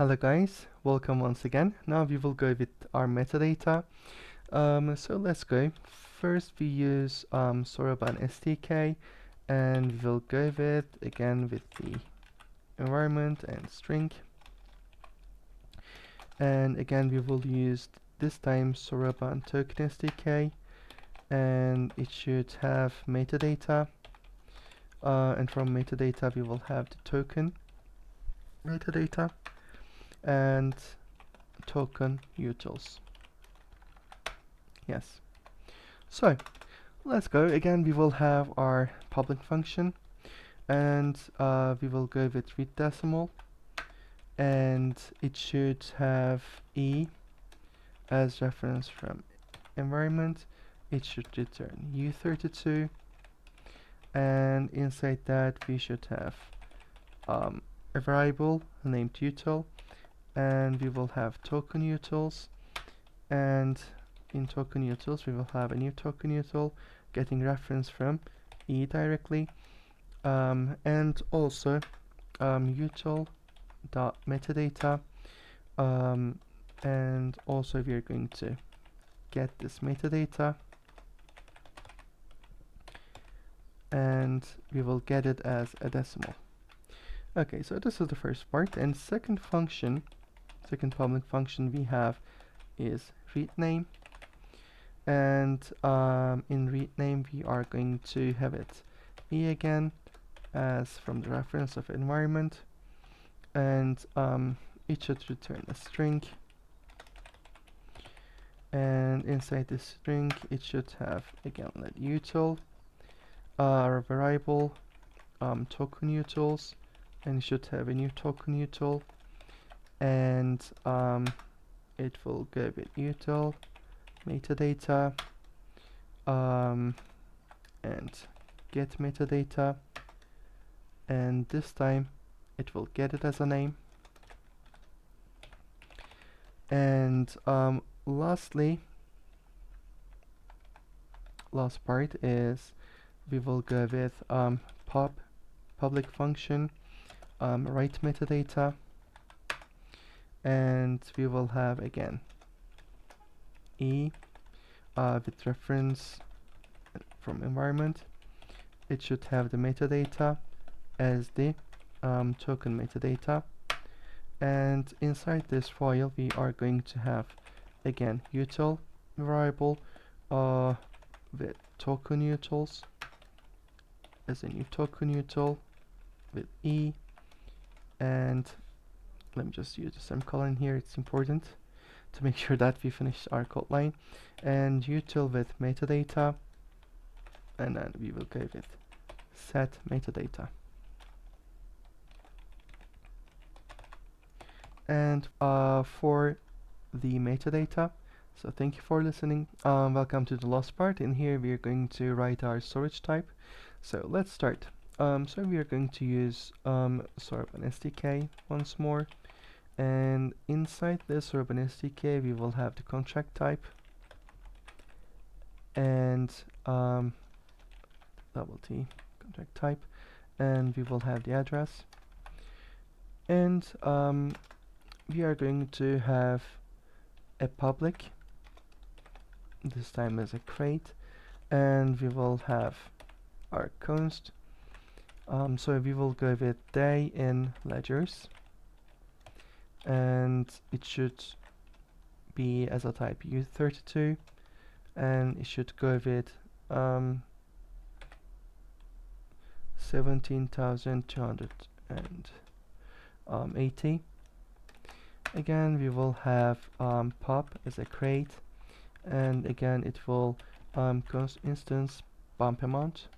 Hello guys, welcome once again. Now we will go with our metadata. So let's go. First we use Soramitsu SDK, and we will go with again with the environment and string. And again we will use this time Soramitsu token SDK, and it should have metadata. And from metadata we will have the token metadata and token utils. Yes. So let's go. Again, we will have our public function, and we will go with read decimal, and it should have e as reference from environment. It should return u32, and inside that we should have a variable named util, and we will have token utils, and in token utils we will have a new token util getting reference from e directly, and also util dot metadata, and also we are going to get this metadata, and we will get it as a decimal. Okay, so this is the first part, and second public function we have is read name, and in read name we are going to have it e again as from the reference of environment, and it should return a string, and inside this string it should have again let util, a variable token utils, and it should have a new token util, and it will go with util metadata, and get metadata, and this time it will get it as a name. And lastly, last part is we will go with public function write metadata, and we will have again e with reference from environment. It should have the metadata as the token metadata, and inside this file we are going to have again util variable with token utils as a new token util with e, and let me just use the semicolon here, it's important to make sure that we finish our code line, and util with metadata, and then we will go with set metadata. And for the metadata, so thank you for listening. Welcome to the last part. In here we are going to write our storage type. So let's start. So we are going to use Soramitsu SDK once more, and inside this Soramitsu SDK we will have the contract type, and double T contract type, and we will have the address, and we are going to have a public, this time as a crate, and we will have our const. So we will go with day in ledgers, and it should be as a type u32, and it should go with 17,280. Again we will have pop as a crate, and again it will const instance bump amount,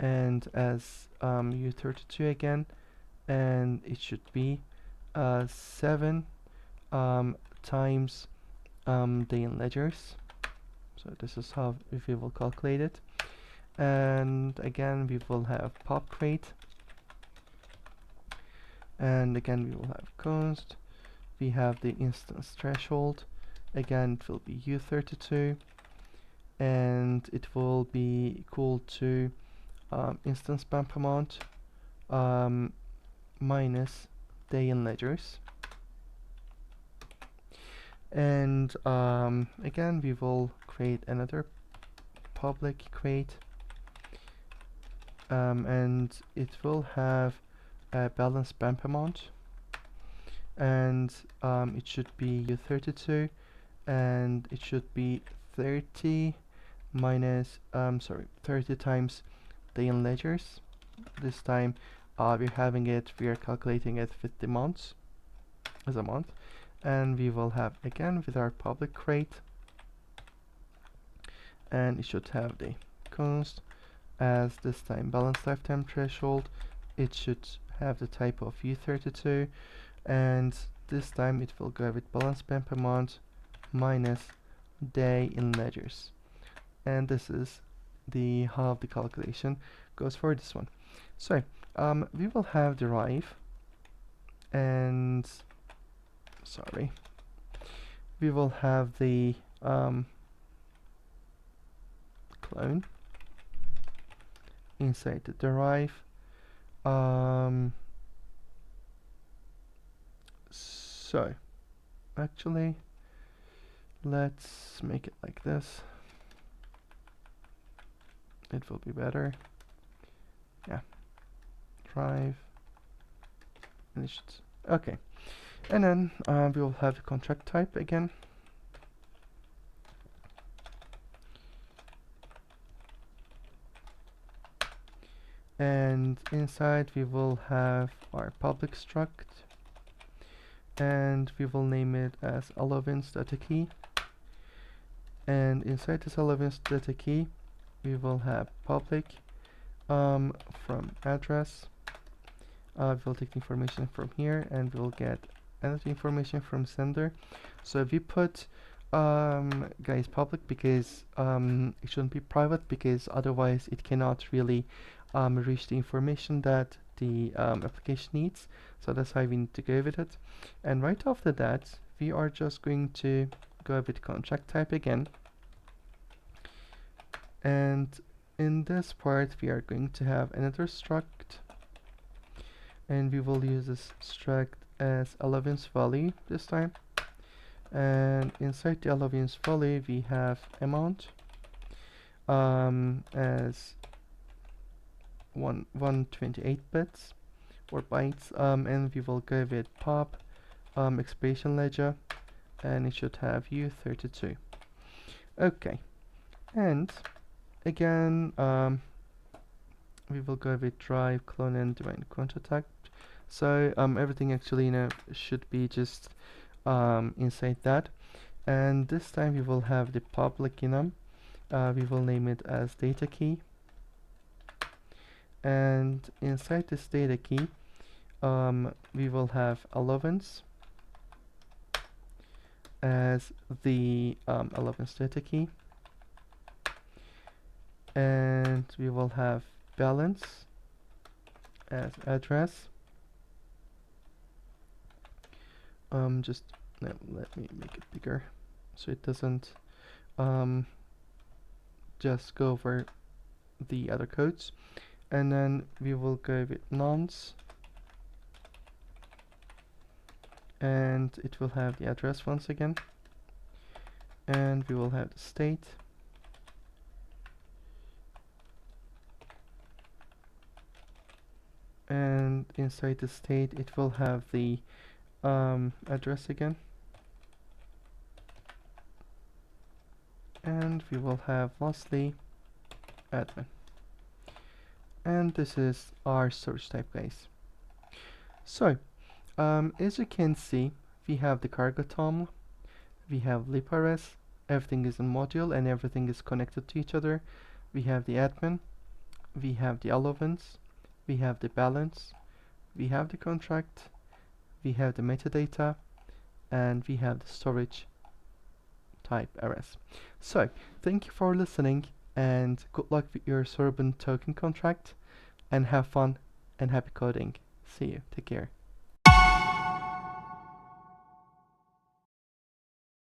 and as u32 again, and it should be 7 times day in ledgers. So this is how we will calculate it, and again we will have pop crate, and again we will have const. We have the instance threshold, again it will be u32, and it will be equal to instance bump amount minus day in ledgers. And again, we will create another public crate, and it will have a balance bump amount, and it should be U32, and it should be 30 minus 30 times day in ledgers. This time we're calculating it with the months as a month, and we will have again with our public crate, and it should have the const as this time balance lifetime threshold. It should have the type of U32, and this time it will go with balance bump amount minus day in ledgers, and this is the how the calculation goes for this one. So we will have derive, and we will have the clone inside the derive. So actually let's make it like this. It will be better. Yeah, drive, and it should, okay. And then we will have the contract type again. And inside we will have our public struct, and we will name it as allowance.key. And inside this allowance.key we will have public from address. We'll take information from here, and we'll get another information from sender. So we put guys public because it shouldn't be private, because otherwise it cannot really reach the information that the application needs. So that's how we need to go with it. And right after that we are just going to go with contract type again, and in this part we are going to have another struct, and we will use this struct as allowance value this time. And inside the allowance value we have amount as 128 bits or bytes, and we will go with pop expiration ledger, and it should have U32. Okay, and again we will go with drive, clone, and divine contact. So everything actually should be just inside that. And this time we will have the public enum. We will name it as data key, and inside this data key we will have allowance as the allowance data key, and we will have balance as address. Let me make it bigger so it doesn't just go over the other codes. And then we will go with nonce, and it will have the address once again, and we will have the state, and inside the state it will have the address again, and we will have lastly admin. And this is our storage type, guys. So as you can see, we have the cargo tom, we have librs, everything is in module and everything is connected to each other. We have the admin, we have the allowance, we have the balance, we have the contract, we have the metadata, and we have the storage type rs. So thank you for listening, and good luck with your Sorbon token contract, and have fun and happy coding. See you. Take care.